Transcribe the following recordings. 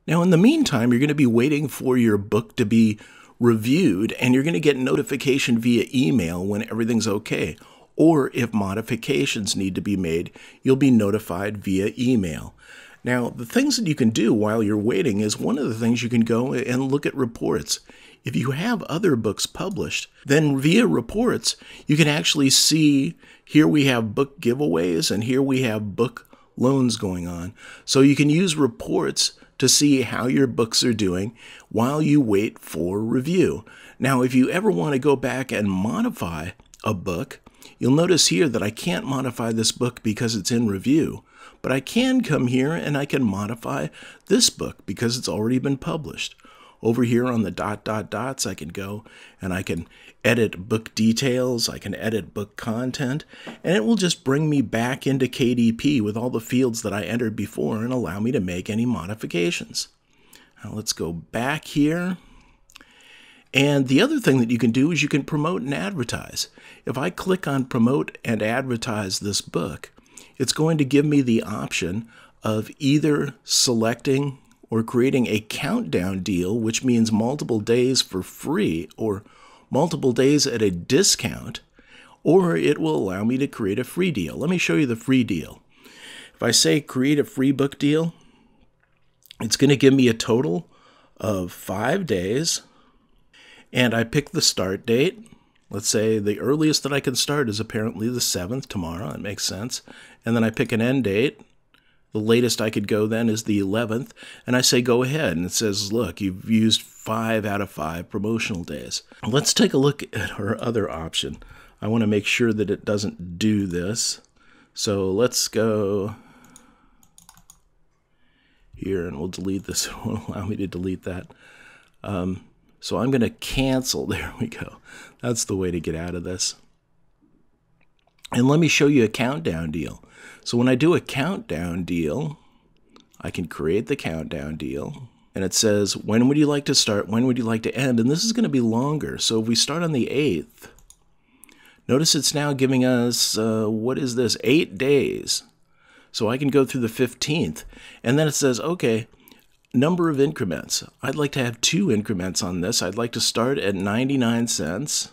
Now, in the meantime, you're going to be waiting for your book to be reviewed, and you're going to get notification via email when everything's okay. Or if modifications need to be made, you'll be notified via email. Now, the things that you can do while you're waiting is one of the things you can go and look at reports. If you have other books published, then via reports, you can actually see here we have book giveaways and here we have book loans going on. So you can use reports to see how your books are doing while you wait for review. Now, if you ever want to go back and modify a book, you'll notice here that I can't modify this book because it's in review, but I can come here and I can modify this book because it's already been published. Over here on the dots, I can go and I can edit book details, I can edit book content, and it will just bring me back into KDP with all the fields that I entered before and allow me to make any modifications. Now let's go back here. And the other thing that you can do is you can promote and advertise. If I click on promote and advertise this book, it's going to give me the option of either selecting or creating a countdown deal, which means multiple days for free or multiple days at a discount, or it will allow me to create a free deal. Let me show you the free deal. If I say create a free book deal, it's going to give me a total of 5 days, and I pick the start date. Let's say the earliest that I can start is apparently the 7th, tomorrow. That makes sense. And then I pick an end date. The latest I could go then is the 11th, and I say go ahead, and it says, look, you've used 5 out of 5 promotional days. Let's take a look at our other option. I want to make sure that it doesn't do this. So let's go here, and we'll delete this. It won't allow me to delete that. So I'm going to cancel. There we go. That's the way to get out of this. And let me show you a countdown deal. So when I do a countdown deal, I can create the countdown deal. And it says, when would you like to start? When would you like to end? And this is going to be longer. So if we start on the 8th, notice it's now giving us, what is this, 8 days. So I can go through the 15th. And then it says, okay, number of increments. I'd like to have 2 increments on this. I'd like to start at 99 cents.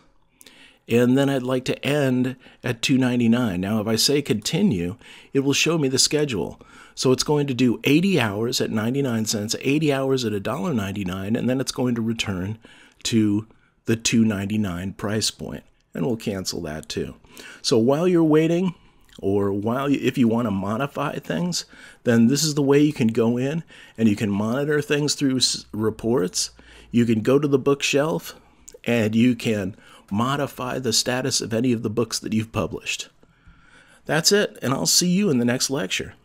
And then I'd like to end at $2.99. Now, if I say continue, it will show me the schedule. So it's going to do 80 hours at 99 cents, 80 hours at $1.99, and then it's going to return to the $2.99 price point. And we'll cancel that too. So while you're waiting, or if you want to modify things, then this is the way you can go in and you can monitor things through reports. You can go to the bookshelf and you can modify the status of any of the books that you've published. That's it, and I'll see you in the next lecture.